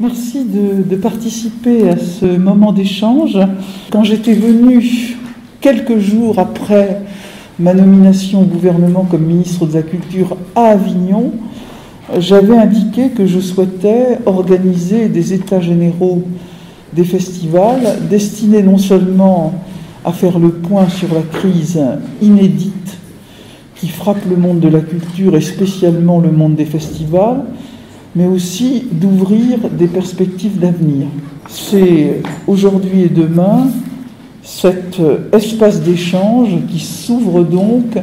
Merci de participer à ce moment d'échange. Quand j'étais venue quelques jours après ma nomination au gouvernement comme ministre de la Culture à Avignon, j'avais indiqué que je souhaitais organiser des états généraux des festivals destinés non seulement à faire le point sur la crise inédite qui frappe le monde de la culture et spécialement le monde des festivals, mais aussi d'ouvrir des perspectives d'avenir. C'est aujourd'hui et demain cet espace d'échange qui s'ouvre donc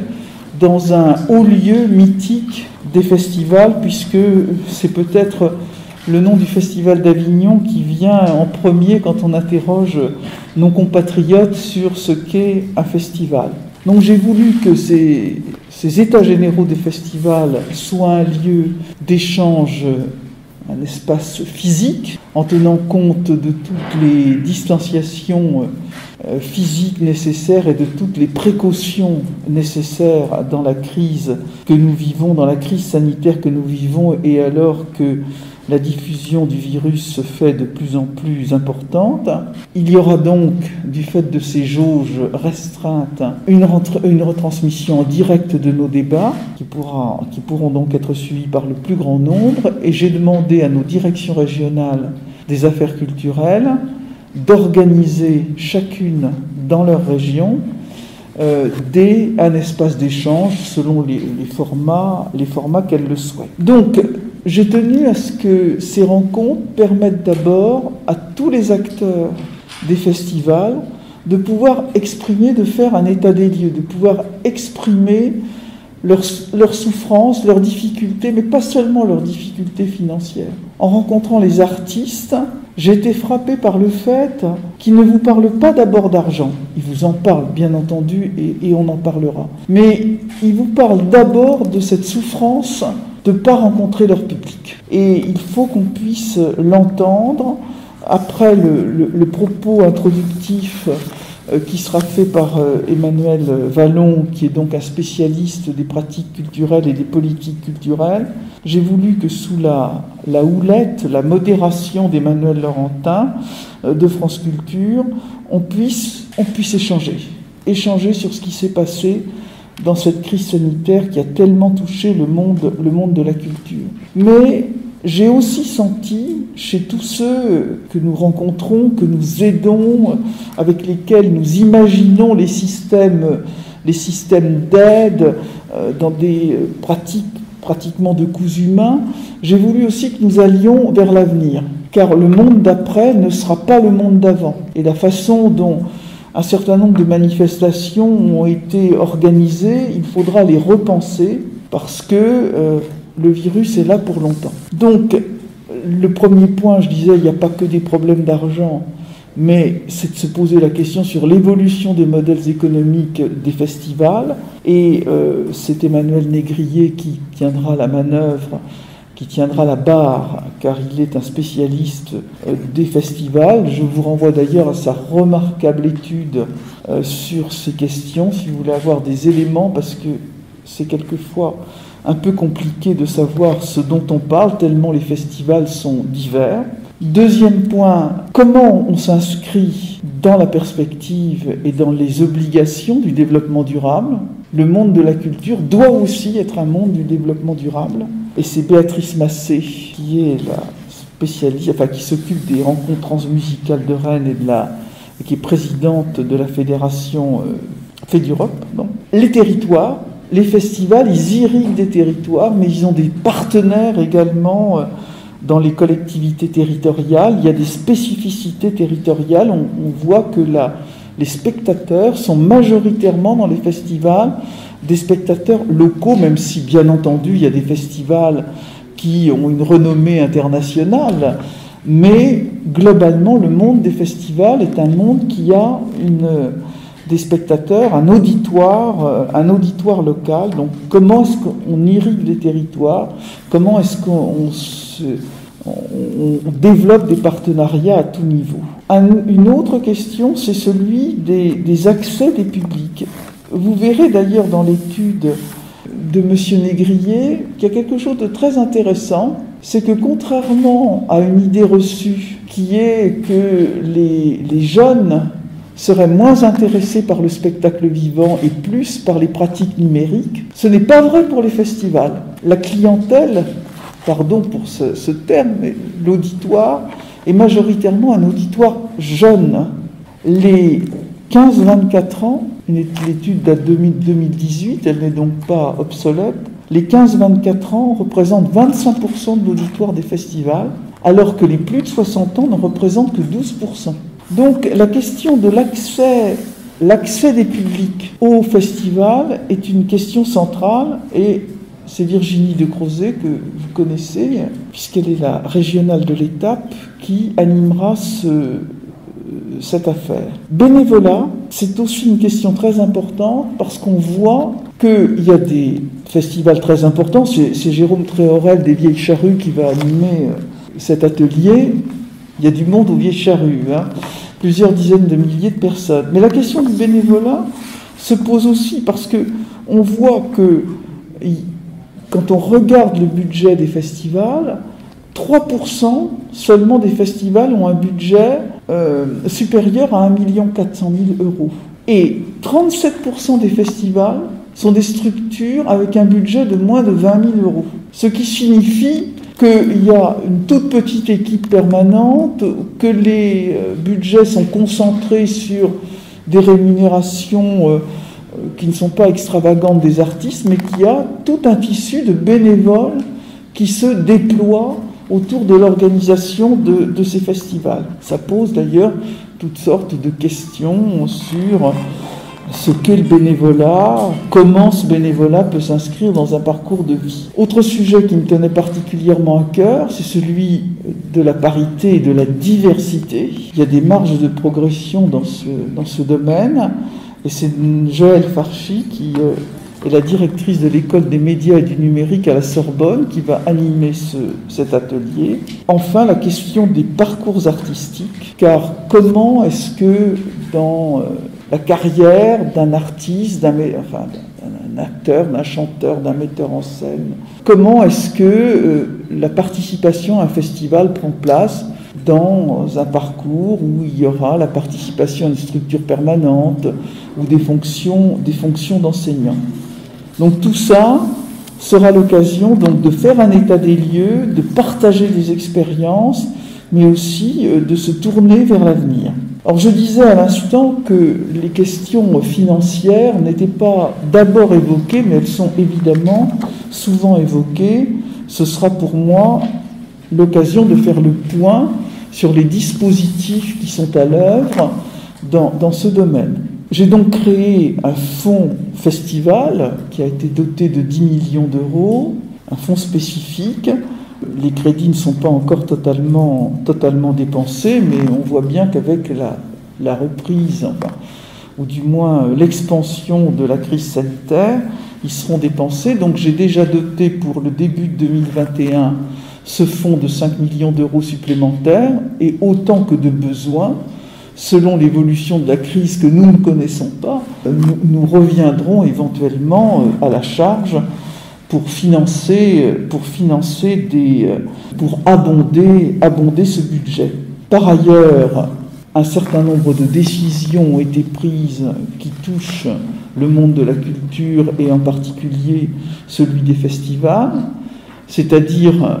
dans un haut lieu mythique des festivals, puisque c'est peut-être le nom du Festival d'Avignon qui vient en premier quand on interroge nos compatriotes sur ce qu'est un festival. Donc j'ai voulu que ces états généraux des festivals soient un lieu d'échange, un espace physique, en tenant compte de toutes les distanciations physiques nécessaires et de toutes les précautions nécessaires dans la crise que nous vivons, dans la crise sanitaire que nous vivons, et alors que la diffusion du virus se fait de plus en plus importante. Il y aura donc, du fait de ces jauges restreintes, une retransmission en direct de nos débats qui pourront donc être suivis par le plus grand nombre. Et j'ai demandé à nos directions régionales des affaires culturelles d'organiser chacune dans leur région un espace d'échange selon les formats qu'elles le souhaitent. Donc, j'ai tenu à ce que ces rencontres permettent d'abord à tous les acteurs des festivals de pouvoir exprimer, de faire un état des lieux, de pouvoir exprimer leurs souffrances, leurs difficultés, mais pas seulement leurs difficultés financières. En rencontrant les artistes, j'ai été frappé par le fait qu'ils ne vous parlent pas d'abord d'argent. Ils vous en parlent, bien entendu, et on en parlera. Mais ils vous parlent d'abord de cette souffrance de ne pas rencontrer leur public. Et il faut qu'on puisse l'entendre après le propos introductif qui sera fait par Emmanuel Vallon, qui est donc un spécialiste des pratiques culturelles et des politiques culturelles. J'ai voulu que sous la houlette, la modération d'Emmanuel Laurentin de France Culture, on puisse échanger sur ce qui s'est passé dans cette crise sanitaire qui a tellement touché le monde de la culture. Mais j'ai aussi senti chez tous ceux que nous rencontrons, que nous aidons, avec lesquels nous imaginons les systèmes d'aide dans des pratiques pratiquement de coûts humains, j'ai voulu aussi que nous allions vers l'avenir, car le monde d'après ne sera pas le monde d'avant. Et la façon dont un certain nombre de manifestations ont été organisées, il faudra les repenser parce que le virus est là pour longtemps. Donc, le premier point, je disais, il n'y a pas que des problèmes d'argent, mais c'est de se poser la question sur l'évolution des modèles économiques des festivals. Et c'est Emmanuel Négrier qui tiendra la manœuvre, qui tiendra la barre, car il est un spécialiste des festivals. Je vous renvoie d'ailleurs à sa remarquable étude sur ces questions, si vous voulez avoir des éléments, parce que c'est quelquefois un peu compliqué de savoir ce dont on parle, tellement les festivals sont divers. Deuxième point, comment on s'inscrit dans la perspective et dans les obligations du développement durable. Le monde de la culture doit aussi être un monde du développement durable. Et c'est Béatrice Massé qui est la spécialiste, qui s'occupe des rencontres transmusicales de Rennes et qui est présidente de la fédération FEDUROP. Les territoires, les festivals, ils irriguent des territoires, mais ils ont des partenaires également dans les collectivités territoriales. Il y a des spécificités territoriales. On voit que les spectateurs sont majoritairement dans les festivals des spectateurs locaux, même si, bien entendu, il y a des festivals qui ont une renommée internationale. Mais globalement, le monde des festivals est un monde qui a des spectateurs, un auditoire local. Donc, comment est-ce qu'on irrigue les territoires? Comment est-ce qu'on développe des partenariats à tout niveau? Une autre question, c'est celui des accès des publics. Vous verrez d'ailleurs dans l'étude de M. Négrier qu'il y a quelque chose de très intéressant c'est que contrairement à une idée reçue qui est que les jeunes seraient moins intéressés par le spectacle vivant et plus par les pratiques numériques, ce n'est pas vrai pour les festivals. La clientèle, pardon pour ce terme, mais l'auditoire est majoritairement un auditoire jeune. Les 15-24 ans, l'étude date de 2018, elle n'est donc pas obsolète, les 15-24 ans représentent 25% de l'auditoire des festivals, alors que les plus de 60 ans ne représentent que 12%. Donc la question de l'accès des publics au festival est une question centrale, et c'est Virginie de Crozet, que vous connaissez, puisqu'elle est la régionale de l'étape, qui animera cette affaire. Bénévolat, c'est aussi une question très importante, parce qu'on voit qu'il y a des festivals très importants. C'est Jérôme Tréhorel des Vieilles Charrues qui va animer cet atelier. Il y a du monde aux Vieilles Charrues, plusieurs dizaines de milliers de personnes. Mais la question du bénévolat se pose aussi parce qu'on voit que quand on regarde le budget des festivals, 3% seulement des festivals ont un budget supérieur à 1 400 000 €. Et 37% des festivals sont des structures avec un budget de moins de 20 000 €. Ce qui signifie qu'il y a une toute petite équipe permanente, que les budgets sont concentrés sur des rémunérations qui ne sont pas extravagantes des artistes, mais qu'il y a tout un tissu de bénévoles qui se déploie autour de l'organisation de ces festivals. Ça pose d'ailleurs toutes sortes de questions sur ce qu'est le bénévolat, comment ce bénévolat peut s'inscrire dans un parcours de vie. Autre sujet qui me tenait particulièrement à cœur, c'est celui de la parité et de la diversité. Il y a des marges de progression dans ce domaine, et c'est Joëlle Farchi qui est la directrice de l'école des médias et du numérique à la Sorbonne qui va animer cet atelier. Enfin, la question des parcours artistiques, car comment est-ce que dans la carrière d'un artiste, d'un acteur, d'un chanteur, d'un metteur en scène, comment est-ce que la participation à un festival prend place dans un parcours où il y aura la participation à une structure permanente ou des fonctions d'enseignant. Donc tout ça sera l'occasion donc de faire un état des lieux, de partager des expériences, mais aussi de se tourner vers l'avenir. Alors je disais à l'instant que les questions financières n'étaient pas d'abord évoquées, mais elles sont évidemment souvent évoquées. Ce sera pour moi l'occasion de faire le point sur les dispositifs qui sont à l'œuvre dans ce domaine. J'ai donc créé un fonds festival qui a été doté de 10 millions €, un fonds spécifique. Les crédits ne sont pas encore totalement dépensés, mais on voit bien qu'avec la reprise, ou du moins l'expansion de la crise sanitaire, ils seront dépensés. Donc j'ai déjà doté pour le début de 2021 ce fonds de 5 millions € supplémentaires, et autant que de besoin, selon l'évolution de la crise que nous ne connaissons pas, nous reviendrons éventuellement à la charge pour abonder ce budget. Par ailleurs, un certain nombre de décisions ont été prises qui touchent le monde de la culture et en particulier celui des festivals, c'est-à-dire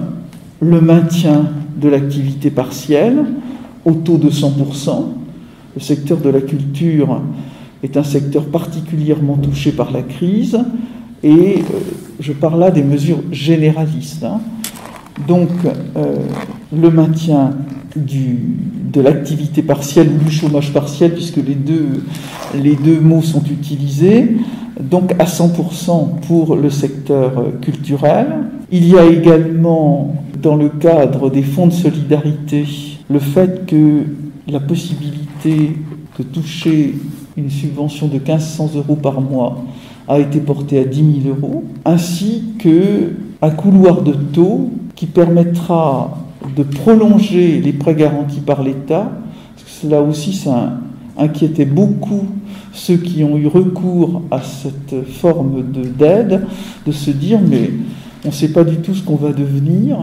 le maintien de l'activité partielle au taux de 100%. Le secteur de la culture est un secteur particulièrement touché par la crise, et je parle là des mesures généralistes. Donc le maintien de l'activité partielle ou du chômage partiel, puisque les deux mots sont utilisés, donc à 100% pour le secteur culturel. Il y a également, dans le cadre des fonds de solidarité, le fait que la possibilité de toucher une subvention de 1 500 € par mois a été portée à 10 000 €, ainsi qu'un couloir de taux qui permettra de prolonger les prêts garantis par l'État, parce que là aussi ça inquiétait beaucoup ceux qui ont eu recours à cette forme d'aide, de se dire mais on ne sait pas du tout ce qu'on va devenir,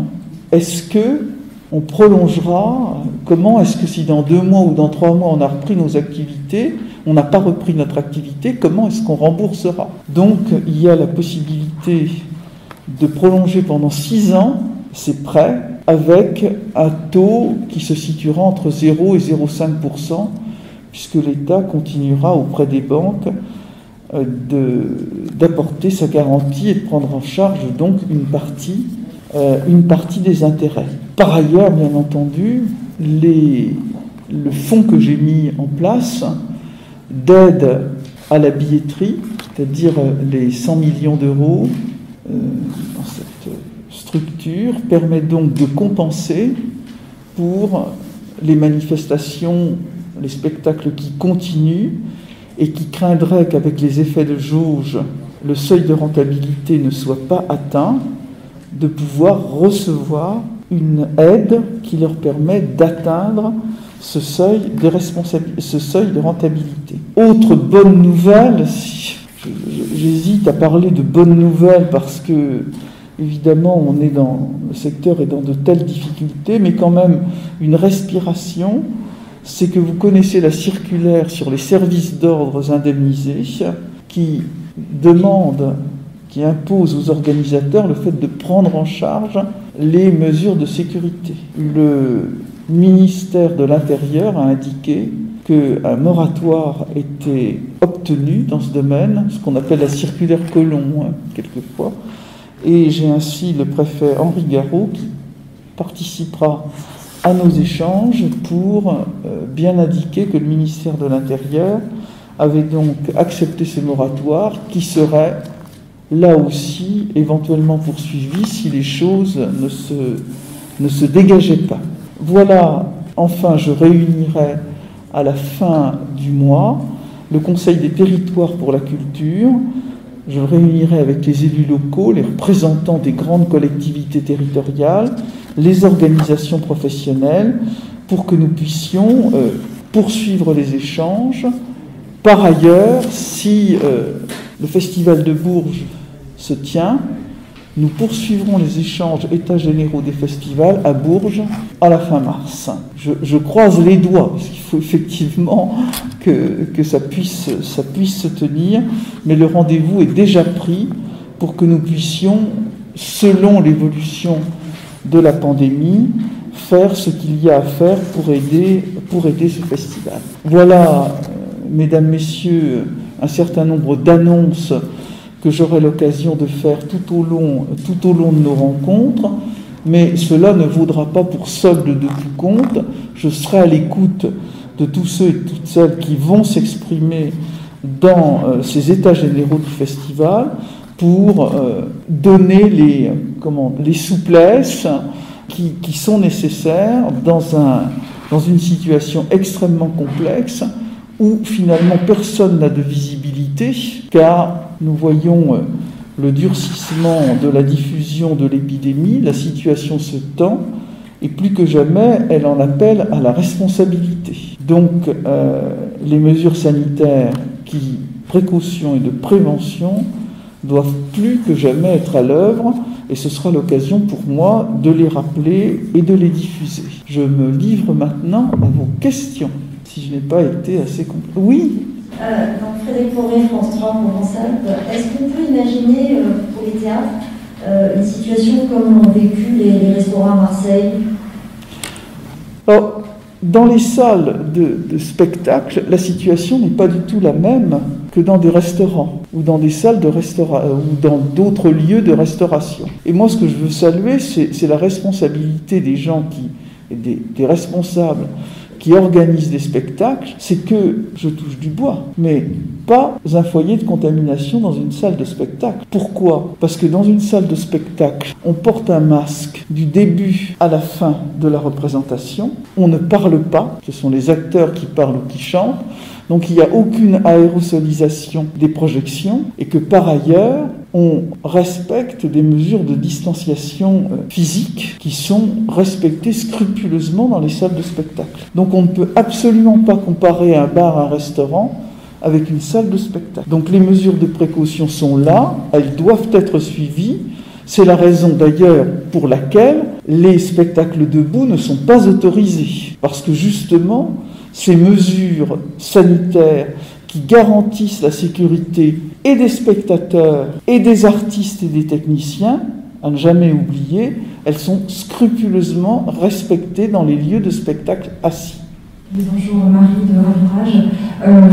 est-ce que on prolongera, comment est-ce que si dans 2 mois ou dans 3 mois on a repris nos activités, on n'a pas repris notre activité, comment est-ce qu'on remboursera? Donc il y a la possibilité de prolonger pendant 6 ans ces prêts avec un taux qui se situera entre 0 et 0,5%, puisque l'État continuera auprès des banques d'apporter sa garantie et de prendre en charge donc une partie des intérêts. Par ailleurs, bien entendu, le fonds que j'ai mis en place d'aide à la billetterie, c'est-à-dire les 100 millions d'euros dans cette structure, permet donc de compenser pour les manifestations, les spectacles qui continuent et qui craindraient qu'avec les effets de jauge, le seuil de rentabilité ne soit pas atteint, de pouvoir recevoir une aide qui leur permet d'atteindre ce seuil de rentabilité. Autre bonne nouvelle, j'hésite à parler de bonne nouvelle parce que, évidemment, le secteur est dans de telles difficultés, mais quand même une respiration, c'est que vous connaissez la circulaire sur les services d'ordre indemnisés qui impose aux organisateurs le fait de prendre en charge les mesures de sécurité. Le ministère de l'Intérieur a indiqué qu'un moratoire était obtenu dans ce domaine, ce qu'on appelle la circulaire Collomb, quelquefois, et j'ai ainsi le préfet Henri Garot qui participera à nos échanges pour bien indiquer que le ministère de l'Intérieur avait donc accepté ce moratoire qui serait là aussi éventuellement poursuivi si les choses ne se dégageaient pas. Voilà, enfin je réunirai à la fin du mois le Conseil des territoires pour la culture. Je le réunirai avec les élus locaux, les représentants des grandes collectivités territoriales, les organisations professionnelles, pour que nous puissions poursuivre les échanges. Par ailleurs, si le Festival de Bourges se tient, nous poursuivrons les échanges états généraux des festivals à Bourges à la fin mars. Je croise les doigts, parce qu'il faut effectivement que ça puisse se tenir, mais le rendez-vous est déjà pris pour que nous puissions, selon l'évolution de la pandémie, faire ce qu'il y a à faire pour aider ce festival. Voilà, mesdames, messieurs, un certain nombre d'annonces que j'aurai l'occasion de faire tout au long de nos rencontres, mais cela ne vaudra pas pour solde de tout compte. Je serai à l'écoute de tous ceux et toutes celles qui vont s'exprimer dans ces états généraux du festival pour donner les souplesses qui sont nécessaires dans une situation extrêmement complexe où finalement personne n'a de visibilité, car nous voyons le durcissement de la diffusion de l'épidémie, la situation se tend, et plus que jamais, elle en appelle à la responsabilité. Donc, les mesures sanitaires, précautions et de prévention, doivent plus que jamais être à l'œuvre, et ce sera l'occasion pour moi de les rappeler et de les diffuser. Je me livre maintenant à vos questions, si je n'ai pas été assez complet. Oui. Donc Frédéric Fauré, France 3, Provence-Alpes. Est-ce qu'on peut imaginer pour les théâtres une situation comme l'ont vécu les restaurants à Marseille? Alors, dans les salles de spectacle, la situation n'est pas du tout la même que dans des restaurants ou dans des salles de restauration ou dans d'autres lieux de restauration. Et moi, ce que je veux saluer, c'est la responsabilité des gens des responsables qui organisent des spectacles, c'est que, je touche du bois, mais pas un foyer de contamination dans une salle de spectacle. Pourquoi ? Parce que dans une salle de spectacle, on porte un masque du début à la fin de la représentation, on ne parle pas, ce sont les acteurs qui parlent ou qui chantent, donc il n'y a aucune aérosolisation des projections, et que par ailleurs, on respecte des mesures de distanciation physique qui sont respectées scrupuleusement dans les salles de spectacle. Donc on ne peut absolument pas comparer un bar, un restaurant avec une salle de spectacle. Donc les mesures de précaution sont là, elles doivent être suivies. C'est la raison d'ailleurs pour laquelle les spectacles debout ne sont pas autorisés. Parce que justement, ces mesures sanitaires qui garantissent la sécurité et des spectateurs, et des artistes et des techniciens, à ne jamais oublier, elles sont scrupuleusement respectées dans les lieux de spectacle assis. Bonjour Marie de Ravirage.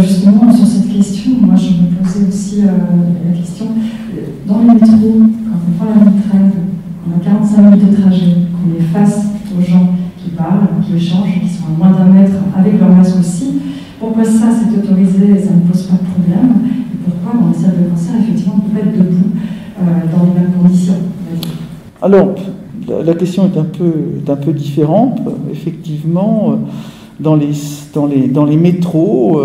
Justement, sur cette question, moi je me posais aussi la question, dans les métros, quand on prend la ligne 13, on a 45 minutes de trajet, qu'on est face aux gens qui parlent, qui échangent, qui sont à moins d'un mètre, avec leur masque aussi, pourquoi ça c'est autorisé, ça ne pose pas de problème, et pourquoi dans les salles de concert, effectivement, on ne peut pas être debout dans les mêmes conditions? Alors, la question est un peu différente. Effectivement, dans les métros,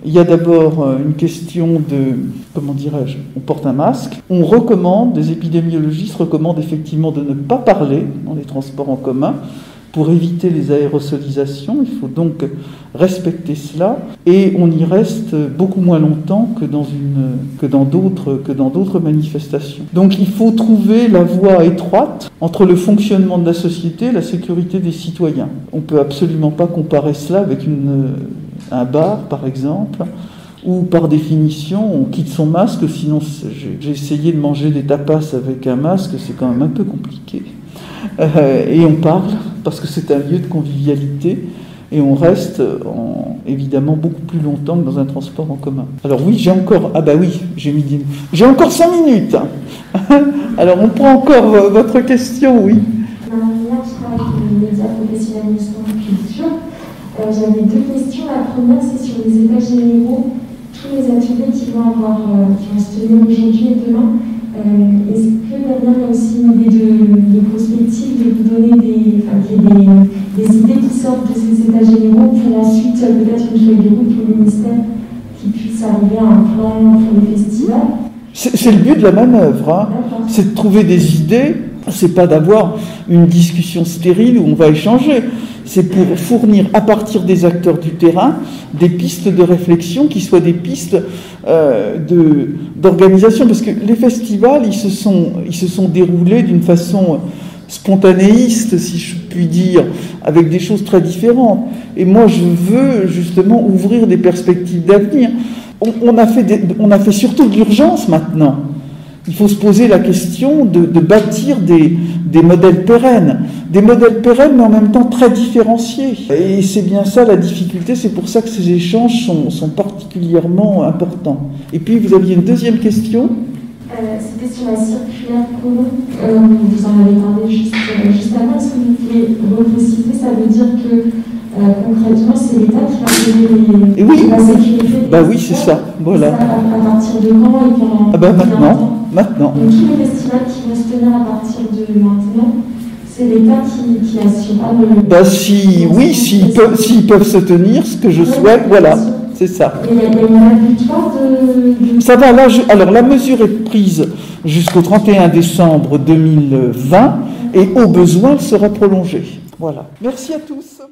il y a d'abord une question de, comment dirais-je, on porte un masque. On recommande, les épidémiologistes recommandent effectivement de ne pas parler dans les transports en commun pour éviter les aérosolisations. Il faut donc respecter cela et on y reste beaucoup moins longtemps que dans d'autres manifestations. Donc il faut trouver la voie étroite entre le fonctionnement de la société et la sécurité des citoyens. On ne peut absolument pas comparer cela avec un bar, par exemple, où par définition on quitte son masque, sinon j'ai essayé de manger des tapas avec un masque, c'est quand même un peu compliqué. Et on parle, parce que c'est un lieu de convivialité, et on reste évidemment beaucoup plus longtemps que dans un transport en commun. Alors oui, j'ai encore 5 minutes. Alors on prend encore votre question, oui. Marie, je travaille pour les médias professionnels de culture. J'avais 2 questions. La première, c'est sur les états généraux, tous les ateliers qui vont se tenir aujourd'hui et demain. Est-ce que derrière il y a aussi une idée de prospective, de vous donner des idées qui sortent de ces états généraux pour ensuite peut-être une feuille de route pour le ministère qui puisse arriver à un plan pour les festivals? C'est le but de la manœuvre, hein. C'est de trouver des idées, c'est pas d'avoir une discussion stérile où on va échanger. C'est pour fournir à partir des acteurs du terrain des pistes de réflexion qui soient des pistes d'organisation. Parce que les festivals, ils se sont déroulés d'une façon spontanéiste, si je puis dire, avec des choses très différentes. Et moi, je veux justement ouvrir des perspectives d'avenir. On a fait surtout de l'urgence maintenant. Il faut se poser la question de bâtir des modèles pérennes. Des modèles pérennes, mais en même temps très différenciés. Et c'est bien ça la difficulté, c'est pour ça que ces échanges sont particulièrement importants. Et puis, vous aviez une deuxième question. C'était sur la circulaire commune. Vous en avez parlé juste avant. Est-ce que vous pouvez repréciser? Ça veut dire que concrètement, c'est l'État qui va donner la sécurité. Bah oui, c'est ça. Voilà. Ça, à partir de quand et pendant maintenant. Donc tous les festivals qui vont se tenir à partir de maintenant, c'est l'État qui assurera le... Bah s'ils peuvent se tenir, ce que je souhaite, voilà, c'est ça. Et il y a une victoire de... Ça va, là, alors la mesure est prise jusqu'au 31 décembre 2020 et au besoin, elle sera prolongée. Voilà. Merci à tous.